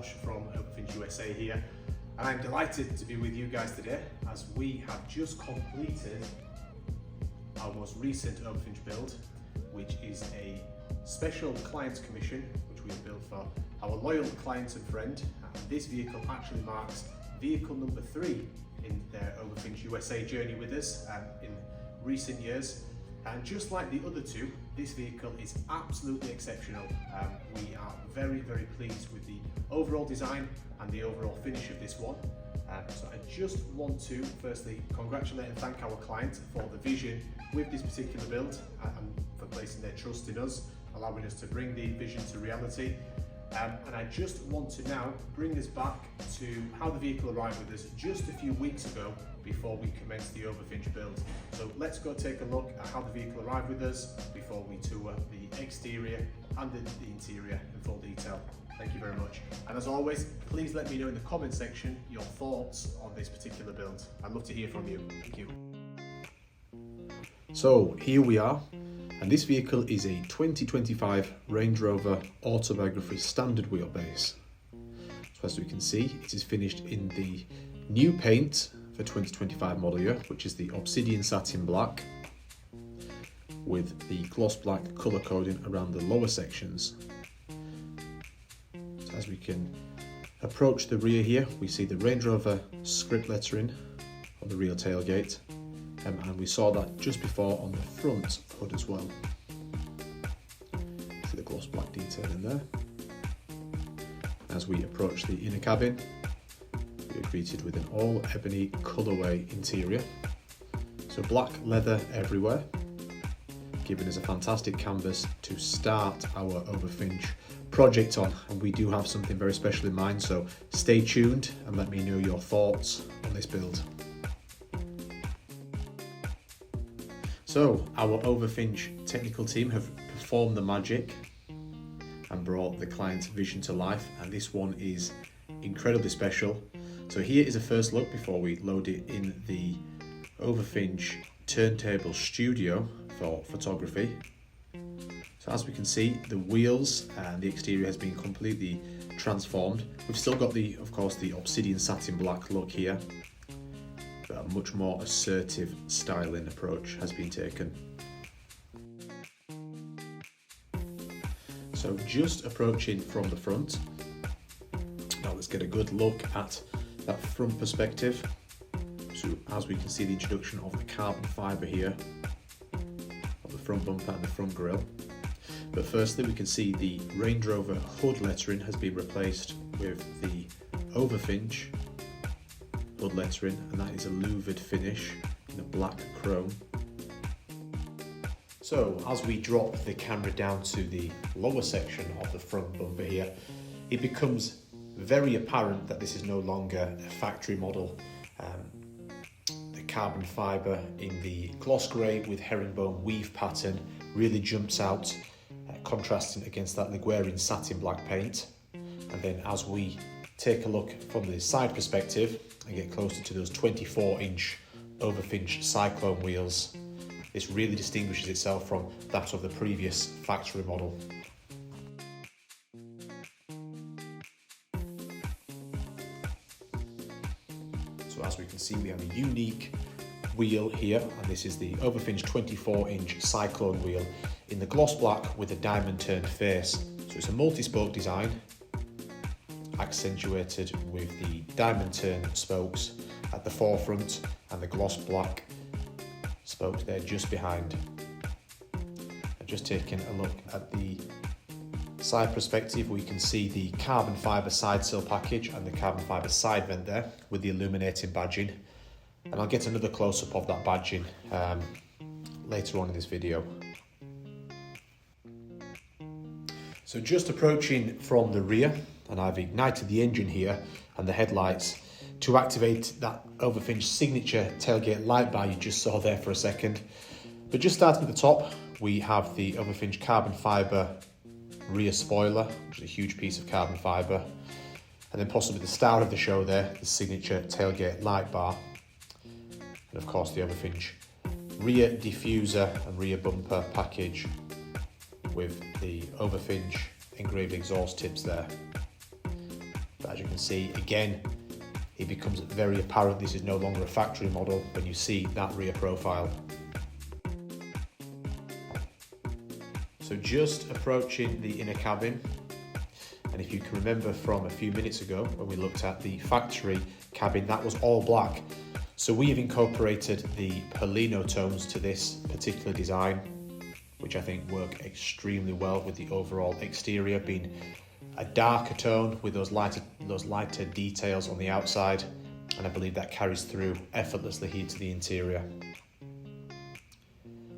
Josh from Overfinch USA here, and I'm delighted to be with you guys today as we have just completed our most recent Overfinch build, which is a special client commission which we have built for our loyal client and friend. And this vehicle actually marks vehicle number 3 in their Overfinch USA journey with us in recent years. And just like the other two, this vehicle is absolutely exceptional. We are very, very pleased with the overall design and the overall finish of this one. So I just want to firstly congratulate and thank our client for the vision with this particular build and for placing their trust in us, allowing us to bring the vision to reality. And I just want to now bring us back to how the vehicle arrived with us just a few weeks ago before we commenced the Overfinch build. So let's go take a look at how the vehicle arrived with us before we tour the exterior and the interior in full detail. Thank you very much. And as always, please let me know in the comment section your thoughts on this particular build. I'd love to hear from you. Thank you. So here we are. And this vehicle is a 2025 Range Rover Autobiography standard wheelbase. So as we can see, it is finished in the new paint for 2025 model year, which is the Obsidian Satin Black, with the gloss black colour coding around the lower sections. So as we can approach the rear here, we see the Range Rover script lettering on the rear tailgate. And we saw that just before on the front hood as well. See the gloss black detail in there. As we approach the inner cabin, we are greeted with an all ebony colourway interior. So black leather everywhere, giving us a fantastic canvas to start our Overfinch project on. And we do have something very special in mind, so stay tuned and let me know your thoughts on this build. So our Overfinch technical team have performed the magic and brought the client's vision to life, and this one is incredibly special. So here is a first look before we load it in the Overfinch turntable studio for photography. So as we can see, the wheels and the exterior has been completely transformed. We've still got of course the Obsidian Satin Black look here, but a much more assertive styling approach has been taken. So just approaching from the front, now let's get a good look at that front perspective. So as we can see, the introduction of the carbon fibre here, of the front bumper and the front grille. But firstly, we can see the Range Rover hood lettering has been replaced with the Overfinch hood lettering, and that is a louvered finish in a black chrome. So as we drop the camera down to the lower section of the front bumper here, it becomes very apparent that this is no longer a factory model. The carbon fibre in the gloss grey with herringbone weave pattern really jumps out, contrasting against that Liguorian satin black paint. And then as we take a look from the side perspective and get closer to those 24-inch Overfinch Cyclone wheels, this really distinguishes itself from that of the previous factory model. So as we can see, we have a unique wheel here, and this is the Overfinch 24-inch Cyclone wheel in the gloss black with a diamond turned face. So it's a multi-spoke design, accentuated with the diamond turned spokes at the forefront and the gloss black spokes there just behind. And just taking a look at the side perspective, we can see the carbon fibre side sill package and the carbon fibre side vent there with the illuminating badging. And I'll get another close-up of that badging later on in this video. So just approaching from the rear, and I've ignited the engine here and the headlights to activate that Overfinch signature tailgate light bar you just saw there for a second. But just starting at the top, we have the Overfinch carbon fibre rear spoiler, which is a huge piece of carbon fibre. And then possibly the star of the show there, the signature tailgate light bar. And of course the Overfinch rear diffuser and rear bumper package with the Overfinch engraved exhaust tips there. But as you can see, again, it becomes very apparent this is no longer a factory model when you see that rear profile. So just approaching the inner cabin, and if you can remember from a few minutes ago when we looked at the factory cabin, that was all black. So we have incorporated the Polino tones to this particular design, which I think work extremely well with the overall exterior being a darker tone with those lighter details on the outside, and I believe that carries through effortlessly here to the interior.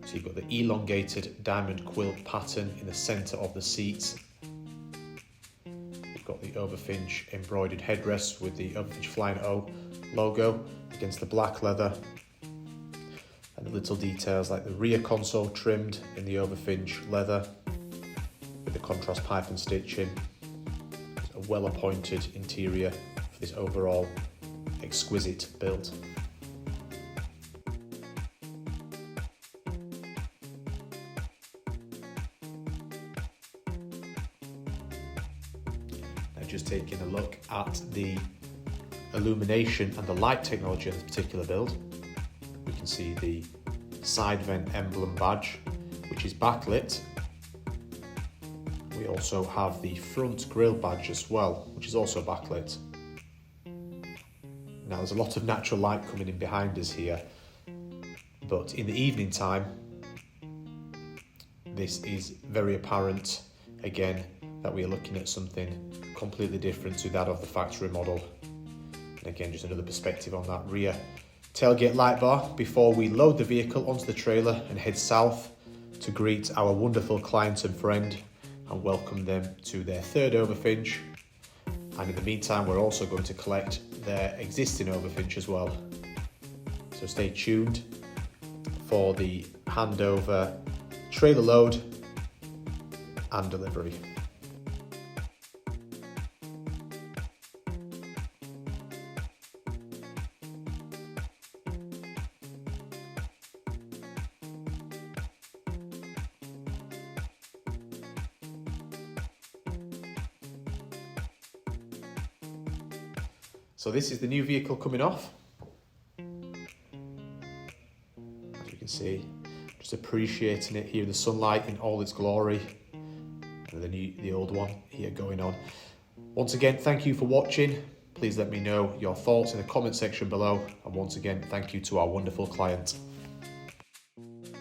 So you've got the elongated diamond quilt pattern in the centre of the seats. You've got the Overfinch embroidered headrest with the Overfinch Flying O logo against the black leather. And the little details like the rear console trimmed in the Overfinch leather with the contrast pipe and stitching. It's a well-appointed interior for this overall exquisite build. Just taking a look at the illumination and the light technology of this particular build. We can see the side vent emblem badge, which is backlit. We also have the front grille badge as well, which is also backlit. Now there's a lot of natural light coming in behind us here, but in the evening time, this is very apparent again that we are looking at something completely different to that of the factory model. And again, just another perspective on that rear tailgate light bar before we load the vehicle onto the trailer and head south to greet our wonderful client and friend and welcome them to their third Overfinch. And in the meantime, we're also going to collect their existing Overfinch as well. So stay tuned for the handover, trailer load and delivery. So this is the new vehicle coming off. As you can see, just appreciating it here in the sunlight in all its glory. And the old one here going on. Once again, thank you for watching. Please let me know your thoughts in the comment section below. And once again, thank you to our wonderful client.